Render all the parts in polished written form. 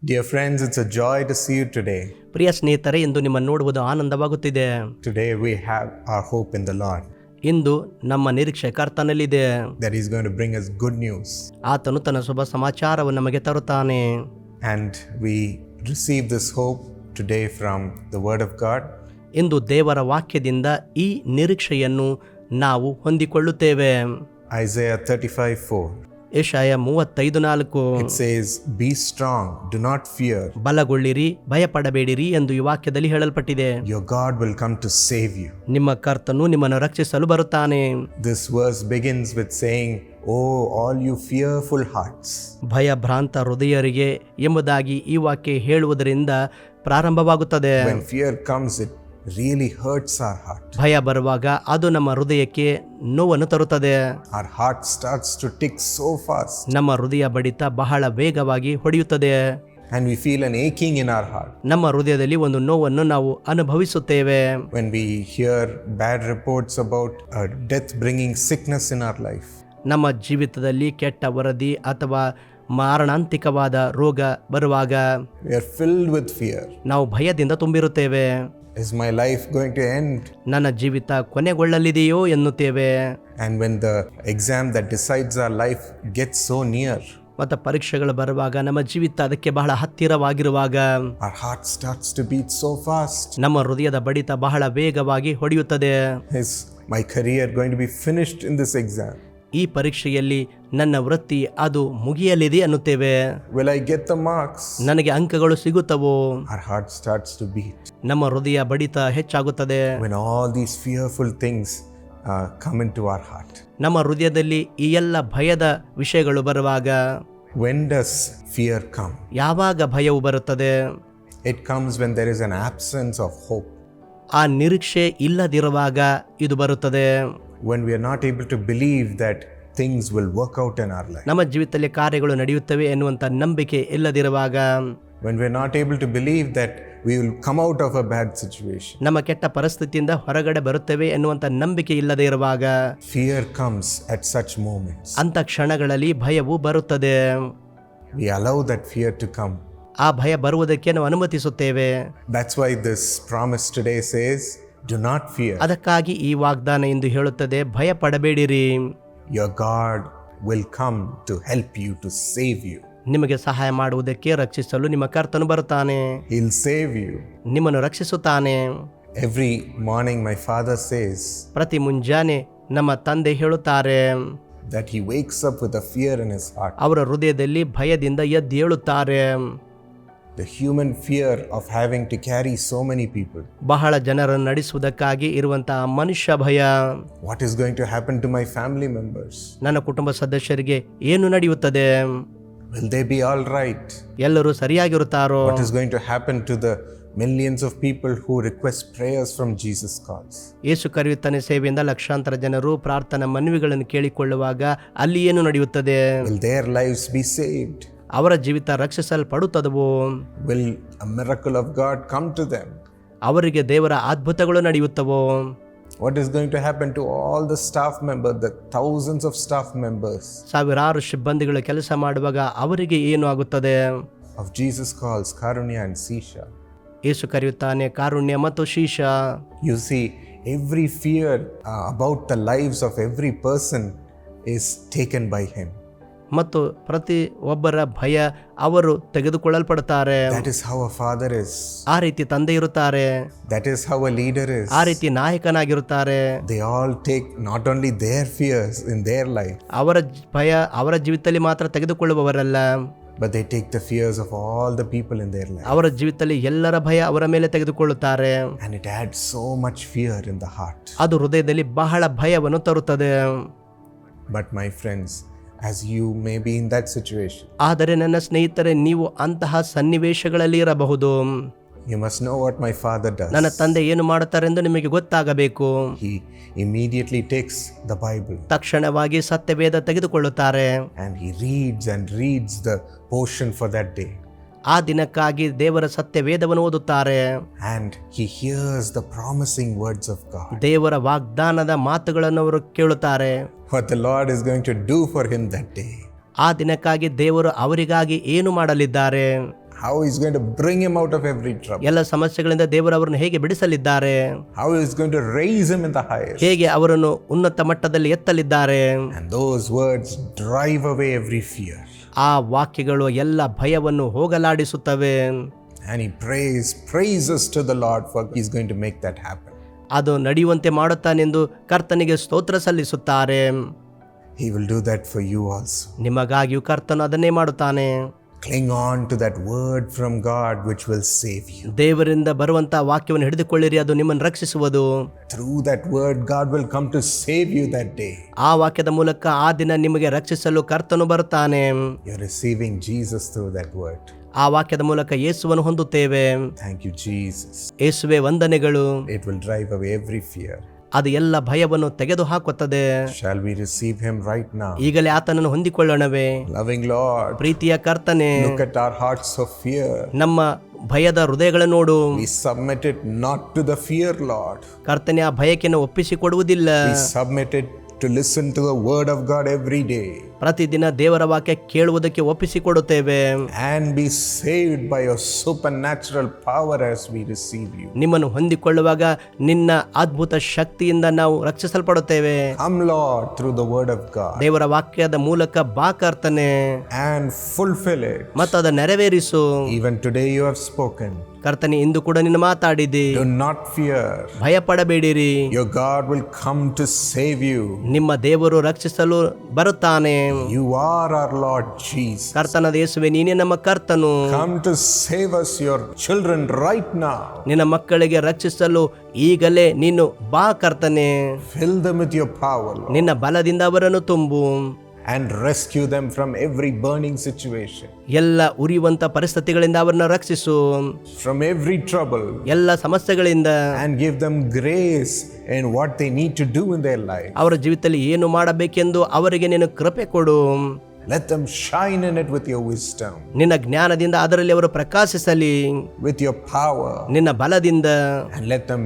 Dear friends, it's a joy to see you today. ಪ್ರಿಯ ಸ್ನೇಹಿತರೆ, ಇಂದು ನಿಮ್ಮನ್ನು ನೋಡುವುದು ಆನಂದವಾಗುತ್ತಿದೆ. Today we have our hope in the Lord ಇಂದು ನಮ್ಮ ನಿರೀಕ್ಷೆ ಕರ್ತನಲ್ಲಿದೆ. that He's going to bring us good news. ಆತನು ತನ್ನ ಶುಭ ಸಮಾಚಾರವನ್ನು ನಮಗೆ ತರುತ್ತಾನೆ. And we receive this hope today from the Word of God. ಇಂದು ದೇವರ ವಾಕ್ಯದಿಂದ ಈ ನಿರೀಕ್ಷೆಯನ್ನು ನಾವು ಹೊಂದಿಕೊಳ್ಳುತ್ತೇವೆ. Isaiah 35:4. Jeshaiah 35:4. It says, "Be strong, do not fear. ಬಲಗೊಳ್ಳಿರಿ, ಭಯಪಡಬೇಡಿರಿ ಎಂದು ಈ ವಾಕ್ಯದಲ್ಲಿ ಹೇಳಲ್ಪಟ್ಟಿದೆ. Your God will come to save you." ನಿಮ್ಮ ಕರ್ತನು ನಿಮ್ಮನ್ನು ರಕ್ಷಿಸಲು ಬರುತ್ತಾನೆ. This verse begins with saying, "Oh, all you fearful hearts." ಭಯಭ್ರಾಂತ ಹೃದಯರಿಗೆ ಎಂಬುದಾಗಿ ಈ ವಾಕ್ಯ ಹೇಳುವುದರಿಂದ ಪ್ರಾರಂಭವಾಗುತ್ತದೆ. When fear comes, it really hurts our heart. ಭಯ ಬರುವಾಗ ಅದು ನಮ್ಮ ಹೃದಯಕ್ಕೆ ನೋವನ್ನು ತರುತ್ತದೆ. Our heart starts to tick so fast. ನಮ್ಮ ಹೃದಯ ಬಡಿತ ಬಹಳ ವೇಗವಾಗಿ ಹೊಡೆಯುತ್ತದೆ. And we feel an aching in our heart. ನಮ್ಮ ಹೃದಯದಲ್ಲಿ ಒಂದು ನೋವನ್ನು ನಾವು ಅನುಭವಿಸುತ್ತೇವೆ. When we hear bad reports about death-bringing sickness in our life. ನಮ್ಮ ಜೀವಿತದಲ್ಲಿ ಕೆಟ್ಟ ವರದಿ ಅಥವಾ ಮಾರಣಾಂತಿಕವಾದ ರೋಗ ಬರುವಾಗ We are filled with fear. ನಾವು ಭಯದಿಂದ ತುಂಬಿರುತ್ತೇವೆ. Is my life going to end? ನನ್ನ ಜೀವಿತ ಕೊನೆಗೊಳ್ಳಲಿದೆಯೋ ಎನ್ನುತ್ತೇವೆ. And when the exam that decides our life gets so near, ಮತ್ತು ಪರೀಕ್ಷೆಗಳು ಬರುವಾಗ ನಮ್ಮ ಜೀವಿತ ಅದಕ್ಕೆ ಬಹಳ ಹತ್ತಿರವಾಗಿರುವಾಗ our heart starts to beat so fast. ನಮ್ಮ ಹೃದಯದ ಬಡಿತ ಬಹಳ ವೇಗವಾಗಿ ಹೊಡೆಯುತ್ತದೆ. Is my career going to be finished in this exam? ಈ ಪರೀಕ್ಷೆಯಲ್ಲಿ ನನ್ನ ವೃತ್ತಿ ಅದು ಮುಗಿಯಲಿದೆ ಅನ್ನುತ್ತೇವೆ. Will I get the marks? ನನಗೆ ಅಂಕಗಳು ಸಿಗುತ್ತವೋ? Our heart starts to beat. ನಮ್ಮ ಹೃದಯ ಬಡಿತ ಹೆಚ್ಚಾಗುತ್ತದೆ. When all these fearful things come into our heart. ನಮ್ಮ ಹೃದಯದಲ್ಲಿ ಈ ಎಲ್ಲ ಭಯದ ವಿಷಯಗಳು ಬರುವಾಗ When does fear come? ಯಾವಾಗ ಭಯವು ಬರುತ್ತದೆ? It comes when there is an absence of hope. ಆ ನಿರೀಕ್ಷೆ ಇಲ್ಲದಿರುವಾಗ ಇದು ಬರುತ್ತದೆ. When we are not able to believe that things will work out in our life. ನಮ್ಮ ಜೀವಿತದಲ್ಲಿ ಕಾರ್ಯಗಳು ನಡೆಯುತ್ತವೆ ಎನ್ನುವಂಥ ನಂಬಿಕೆ ಇಲ್ಲದಿರುವಾಗ, When we are not able to believe that we will come out of a bad situation. ನಮ್ಮ ಕೆಟ್ಟ ಪರಿಸ್ಥಿತಿಯಿಂದ ಹೊರಗಡೆ ಬರುತ್ತೇವೆ ಎನ್ನುವಂಥ ನಂಬಿಕೆ ಇಲ್ಲದೆ ಇರುವಾಗ Fear comes at such moments. ಅಂಥ ಕ್ಷಣಗಳಲ್ಲಿ ಭಯವು ಬರುತ್ತದೆ. We allow that fear to come. ಆ ಭಯ ಬರುವುದಕ್ಕೆ ನಾವು ಅನುಮತಿಸುತ್ತೇವೆ. That's why this promise today says, "Do not fear. ಅದಕ್ಕಾಗಿ ಈ ವಾಗ್ದಾನ ಎಂದು ಹೇಳುತ್ತದೆ, ಭಯಪಡಬೇಡಿರಿ. Your God will come to help you, to save you." ನಿಮಗೆ ಸಹಾಯ ಮಾಡುವುದಕ್ಕೆ, ರಕ್ಷಿಸಲು ನಿಮ್ಮ ಕರ್ತನು ಬರುತ್ತಾನೆ. He'll save you. ನಿಮ್ಮನ್ನು ರಕ್ಷಿಸುತ್ತಾನೆ. Every morning my father says ಪ್ರತಿ ಮುಂಜಾನೆ ನಮ್ಮ ತಂದೆ ಹೇಳುತ್ತಾರೆ that he wakes up with a fear in his heart. ಅವರ ಹೃದಯದಲ್ಲಿ ಭಯದಿಂದ ಎದ್ದೇಳುತ್ತಾರೆ. The human fear of having to carry so many people. ಬಹಳ ಜನರನ್ನು ನಡೆಸುವುದಕ್ಕಾಗಿ ಇರುವಂತಹ ಮನುಷ್ಯ ಭಯ. What is going to happen to my family members? ನನ್ನ ಕುಟುಂಬ ಸದಸ್ಯರಿಗೆ ಏನು ನಡೆಯುತ್ತದೆ? Will they be all right? ಎಲ್ಲರೂ ಸರಿಯಾಗಿರುತ್ತಾರೋ? What is going to happen to the millions of people who request prayers from Jesus calls? ಯೇಸು ಕರೆಯುತ್ತಾನೆ ಸೇವೆಯಿಂದ ಲಕ್ಷಾಂತರ ಜನರು ಪ್ರಾರ್ಥನಾ ಮನವಿಗಳನ್ನು ಕೇಳಿಕೊಳ್ಳುವಾಗ ಅಲ್ಲಿ ಏನು ನಡೆಯುತ್ತದೆ? Will their lives be saved? ಅವರ ಜೀವಿತ ರಕ್ಷಿಸಲ್ಪಡುತ್ತದವೋ? Will a miracle of God come to them? ಅವರಿಗೆ ದೇವರ ಅದ್ಭುತಗಳು ನಡೆಯುತ್ತವೋ? What is going to happen to all the staff members, the thousands of staff members ಸಾವಿರಾರು ಸಿಬ್ಬಂದಿಗಳು ಕೆಲಸ ಮಾಡುವಾಗ ಅವರಿಗೆ ಏನು ಆಗುತ್ತದೆ? of Jesus calls, Karunya and Sisha? ಯೇಸು ಕರೆಯುತ್ತಾನೆ ಕಾರುಣ್ಯ ಮತ್ತು ಶೀಶ. You see, every fear about the lives of every person is taken by him. ಮತ್ತು ಪ್ರತಿ ಒಬ್ಬರ ಭಯ ಅವರು ತೆಗೆದುಕೊಳ್ಳಲ್ಪಡುತ್ತಾರೆ. That is how a father is. ಆ ರೀತಿ ತಂದೆ ಇರುತ್ತಾರೆ. That is how a leader is. ಆ ರೀತಿ ನಾಯಕನಾಗಿರುತ್ತಾರೆ. They all take not only their fears in their life, ಅವರ ಭಯ ಅವರ ಜೀವಿತದಲ್ಲಿ ಮಾತ್ರ ತೆಗೆದುಕೊಳ್ಳುವವರಲ್ಲ, but they take the fears of all the people in their life. ಅವರ ಜೀವಿತದಲ್ಲಿ ಎಲ್ಲರ ಭಯ ಅವರ ಮೇಲೆ ತೆಗೆದುಕೊಳ್ಳುತ್ತಾರೆ. And it adds so much fear in the heart. ಅದು ಹೃದಯದಲ್ಲಿ ಬಹಳ ಭಯವನ್ನು ತರುತ್ತದೆ. But my friends, as you may be in that situation, ಆದರೆ ನನ್ನ ಸ್ನೇಹಿತರೆ, ನೀವು ಅಂತಹ ಸನ್ನಿವೇಶಗಳಲ್ಲಿ ಇರಬಹುದು. you must know what my father does. ನನ್ನ ತಂದೆ ಏನು ಮಾಡುತ್ತಾರೆಂದು ನಿಮಗೆ ಗೊತ್ತಾಗಬೇಕು. He immediately takes the Bible ತಕ್ಷಣವಾಗಿ ಸತ್ಯವೇದ ತೆಗೆದುಕೊಳ್ಳುತ್ತಾರೆ. and he reads and reads the portion for that day. ಆ ದಿನಕ್ಕಾಗಿ ದೇವರ ಸತ್ಯವೇದವನ್ನು ಓದುತ್ತಾರೆ. And he hears the promising words of God. ದೇವರ ವಾಗ್ದಾನದ ಮಾತುಗಳನ್ನು ಅವರು ಕೇಳುತ್ತಾರೆ. What the Lord is going to do for him that day. ಆ ದಿನಕ್ಕಾಗಿ ದೇವರು ಅವರಿಗಾಗಿ ಏನು ಮಾಡಲಿದ್ದಾರೆ. how He's going to bring him out of every trouble, ಎಲ್ಲ ಸಮಸ್ಯೆಗಳಿಂದ ದೇವರು ಅವರನ್ನು ಹೇಗೆ ಬಿಡಿಸಲಿದ್ದಾರೆ, how He's going to raise him in the highest. ಹೇಗೆ ಅವರನ್ನು ಉನ್ನತ ಮಟ್ಟದಲ್ಲಿ ಎತ್ತಲಿದ್ದಾರೆ. And those words drive away every fear. ಆ ವಾಕ್ಯಗಳು ಎಲ್ಲ ಭಯವನ್ನು ಹೋಗಲಾಡಿಸುತ್ತವೆ. And he praises to the Lord for He's going to make that happen. ಅದು ನಡೆಯುವಂತೆ ಮಾಡುತ್ತಾನೆಂದು ಕರ್ತನಿಗೆ ಸ್ತೋತ್ರ ಸಲ್ಲಿಸುತ್ತಾರೆ. He will do that for you also. ನಿಮಗಾಗಿಯೂ ಕರ್ತನು ಅದನ್ನೇ ಮಾಡುತ್ತಾನೆ. Cling on to that word from God which will save you. ದೇವರಿಂದ ಬರುವಂತಹ ವಾಕ್ಯವನ್ನು ಹಿಡಿದುಕೊಳ್ಳಿರಿ, ಅದು ನಿಮ್ಮನ್ನು ರಕ್ಷಿಸುವುದು. Through that word God will come to save you that day. ಆ ವಾಕ್ಯದ ಮೂಲಕ ಆ ದಿನ ನಿಮಗೆ ರಕ್ಷಿಸಲು ಕರ್ತನು ಬರುತ್ತಾನೆ. You're receiving Jesus through that word. ಆ ವಾಕ್ಯದ ಮೂಲಕ ಯೇಸುವನ್ನು ಹೊಂದುತ್ತೇವೆ. Thank you, Jesus. ಯೇಸುವೆ ವಂದನೆಗಳು. It will drive away every fear. ಅದು ಎಲ್ಲ ಭಯವನ್ನು ತೆಗೆದು ಹಾಕುತ್ತದೆ. Shall we receive him right now? ಈಗಲೇ ಆತನನ್ನು ಹೊಂದಿಕೊಳ್ಳೋಣವೇ? Loving Lord, ಪ್ರೀತಿಯ ಕರ್ತನೆ, look at our hearts of fear. ನಮ್ಮ ಭಯದ ಹೃದಯಗಳನ್ನು ನೋಡು. We submit it not to the fear, Lord. ಕರ್ತನೆ, ಆ ಭಯಕ್ಕೆನ್ನು ಒಪ್ಪಿಸಿಕೊಡುವುದಿಲ್ಲ. We submit it to listen to the word of God every day. ಪ್ರತಿದಿನ ದೇವರ ವಾಕ್ಯ ಕೇಳುವುದಕ್ಕೆ ಒಪ್ಪಿಸಿಕೊಡುತ್ತೇವೆ. And be saved by your supernatural power as we receive you. ನಿಮ್ಮನ್ನು ಹೊಂದಿಕೊಳ್ಳುವಾಗ ನಿನ್ನ ಅದ್ಭುತ ಶಕ್ತಿಯಿಂದ ನಾವು ರಕ್ಷಿಸಲ್ಪಡುತ್ತೇವೆ. Come, Lord, through the word of God. ದೇವರ ವಾಕ್ಯದ ಮೂಲಕ ಬಾ ಕರ್ತನೆ, And fulfill it. ಮತ್ತು ಅದನ್ನು ನೆರವೇರಿಸು. Even today you have spoken. ಕರ್ತನೆ, ಇಂದು ಕೂಡ ನಿನ್ನ ಮಾತಾಡಿದಿ. Do not fear. ಭಯ ಪಡಬೇಡಿರಿ. Your God will come to save you. ನಿಮ್ಮ ದೇವರು ರಕ್ಷಿಸಲು ಬರುತ್ತಾನೆ. You are our Lord Jesus. ಕರ್ತನಾದ ಯೇಸುವೆ, ನೀನೇ ನಮ್ಮ ಕರ್ತನು. Come to save us, your children, right now. ನಿನ್ನ ಮಕ್ಕಳಿಗೆ ರಕ್ಷಿಸಲು ಈಗಲೇ ನೀನು ಬಾ ಕರ್ತನೆ. Fill them with your power, Lord. ನಿನ್ನ ಬಲದಿಂದ ಅವರನ್ನು ತುಂಬು. And rescue them from every burning situation. ಎಲ್ಲ ಉರಿಯುವಂತ ಪರಿಸ್ಥಿತಿಗಳಿಂದ ಅವರನ್ನು ರಕ್ಷಿಸು. From every trouble. ಎಲ್ಲ ಸಮಸ್ಯೆಗಳಿಂದ. And give them grace in what they need to do in their life. ಅವರ ಜೀವಿತದಲ್ಲಿ ಏನು ಮಾಡಬೇಕೆಂದು ಅವರಿಗೆ ನೀನು ಕೃಪೆ ಕೊಡು. Let them shine in it with your wisdom. ನಿನ್ನ ಜ್ಞಾನದಿಂದ ಅದರಲ್ಲಿ ಅವರು ಪ್ರಕಾಶಿಸಲಿ. With your power. ನಿನ್ನ ಬಲದಿಂದ. And let them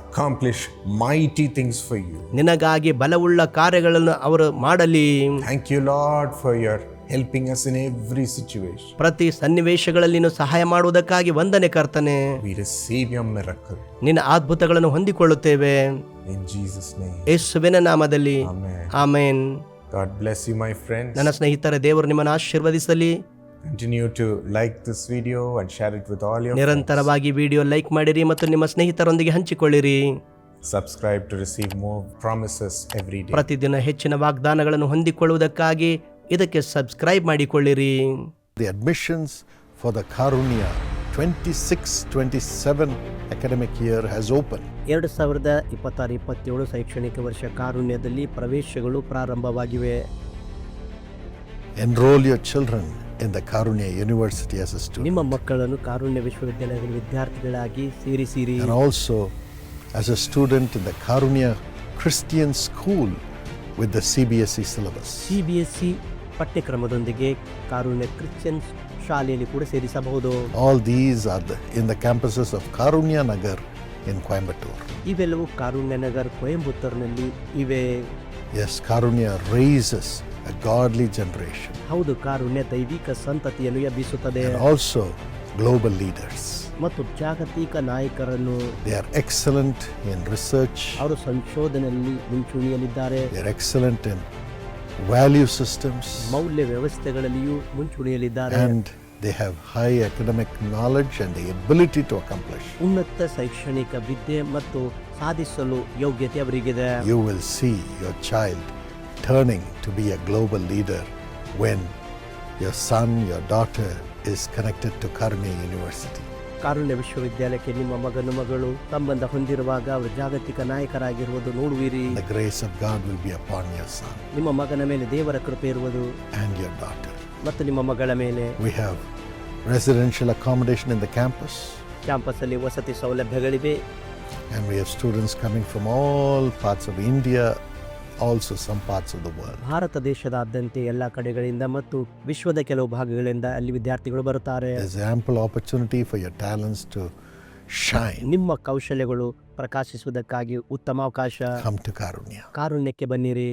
accomplish mighty things for you. ನಿನಗಾಗಿ ಬಲವುಳ್ಳ ಕಾರ್ಯಗಳನ್ನು ಅವರು ಮಾಡಲಿ. Thank you, Lord, for your helping us in every situation. ಪ್ರತಿ ಸನ್ನಿವೇಶಗಳಲ್ಲಿ ನೀನು ಸಹಾಯ ಮಾಡುವುದಕ್ಕಾಗಿ ವಂದನೆ ಕರ್ತನೆ. We receive your miracle. ನಿನ್ನ ಅದ್ಭುತಗಳನ್ನು ಹೊಂದಿಕೊಳ್ಳುತ್ತೇವೆ. In Jesus' name. ಯೇಸುವಿನ ನಾಮದಲ್ಲಿ. Amen. Amen. God bless you, my friends. ನನ್ನ ಸ್ನೇಹಿತರೆ, ದೇವರು ನಿಮ್ಮನ್ನು ಆಶೀರ್ವದಿಸಲಿ. Continue to like this video and share it with all your friends. ನಿರಂತರವಾಗಿ ವಿಡಿಯೋ ಲೈಕ್ ಮಾಡಿರಿ ಮತ್ತು ನಿಮ್ಮ ಸ್ನೇಹಿತರೊಂದಿಗೆ ಹಂಚಿಕೊಳ್ಳಿರಿ. Subscribe to receive more promises every day. ಪ್ರತಿದಿನ ಹೆಚ್ಚಿನ ವಾಗ್ದಾನಗಳನ್ನು ಹೊಂದಿಕೊಳ್ಳುವುದಕ್ಕಾಗಿ ಇದಕ್ಕೆ subscribe ಮಾಡಿಕೊಳ್ಳಿರಿ. The admissions for the Karunya 26-27 academic year has opened. 2026-27 ಶೈಕ್ಷಣಿಕ ವರ್ಷ ಕಾರುಣ್ಯದಲ್ಲಿ ಪ್ರವೇಶಗಳು ಪ್ರಾರಂಭವಾಗಿವೆ. Enroll your children in the Karunya University as a student. ನಿಮ್ಮ ಮಕ್ಕಳನ್ನು ಕಾರುಣ್ಯ ವಿಶ್ವವಿದ್ಯಾಲಯದಲ್ಲಿ ವಿದ್ಯಾರ್ಥಿಗಳಾಗಿ ಸೇರಿಸಿರಿ. And also as a student in the Karunya Christian School with the CBSE syllabus. CBSE ಪಠ್ಯಕ್ರಮದೊಂದಿಗೆ Karunya Christian ಶಾಲೆಯಲ್ಲಿ ಕೂಡ ಸೇರಿಸಬಹುದು. All these are in the campuses of Karunya Nagar in Coimbatore. ಇವೆಲ್ಲವೂ ಕಾರುಣ್ಯ ನಗರ್ ಕೊಯಂಬತ್ತೂರಿನಲ್ಲಿ ಇವೆ. Yes, Karunya raises a godly generation. ಹೌದು, ಕಾರುಣ್ಯ ದೈವಿಕ ಸಂತತಿಯನ್ನು ಎಬ್ಬಿಸುತ್ತದೆ. And also global leaders. ಮತ್ತು ಜಾಗತಿಕ ನಾಯಕರನ್ನು. They are excellent in research. ಅವರು ಸಂಶೋಧನೆಯಲ್ಲಿ ಮುಂಚೂಣಿಯಲ್ಲಿದ್ದಾರೆ. They are excellent in value systems. ಮೌಲ್ಯ ವ್ಯವಸ್ಥೆಗಳಲ್ಲಿಯೂ ಮುಂಚೂಣಿಯಲ್ಲಿದ್ದಾರೆ. And they have high academic knowledge and the ability to accomplish. ಉನ್ನತ ಶೈಕ್ಷಣಿಕ ವಿದ್ಯೆ ಮತ್ತು ಸಾಧಿಸಲು ಯೋಗ್ಯತೆ ಅವರಿಗಿದೆ. You will see your child turning to be a global leader when your son, your daughter is connected to Karunya University. ಕಾರುಣ್ಯ ವಿಶ್ವವಿದ್ಯಾಲಯಕ್ಕೆ ನಿಮ್ಮ ಮಗನು ಮಗಳು ಸಂಬಂಧ ಹೊಂದಿರುವಾಗ ಅವರು ಜಾಗತಿಕ ನಾಯಕರಾಗಿರುವುದು ನೋಡುವಿರಿ. The grace of God will be upon your son ನಿಮ್ಮ ಮಗನ ಮೇಲೆ ದೇವರ ಕೃಪೆ ಇರುವುದು and your daughter. ಮತ್ತು ನಿಮ್ಮ ಮಗಳ ಮೇಲೆ. We have residential accommodation in the campus. Campus ಅಲ್ಲಿ ವಸತಿ ಸೌಲಭ್ಯಗಳಿವೆ. And we have students coming from all parts of India, also some parts of the world. Bharat ದೇಶದಾದ್ಯಂತ ಎಲ್ಲ ಕಡೆಗಳಿಂದ ಮತ್ತು ವಿಶ್ವದ ಕೆಲವು ಭಾಗಗಳಿಂದ ಅಲ್ಲಿ ವಿದ್ಯಾರ್ಥಿಗಳು ಬರುತ್ತಾರೆ. There's ample opportunity for your talents to shine. ನಿಮ್ಮ ಕೌಶಲ್ಯಗಳು ಪ್ರಕಾಶಿಸುವುದಕ್ಕಾಗಿ ಉತ್ತಮ ಅವಕಾಶ. Come to Karunya. ಕಾರುಣ್ಯಕ್ಕೆ ಬನ್ನಿರಿ.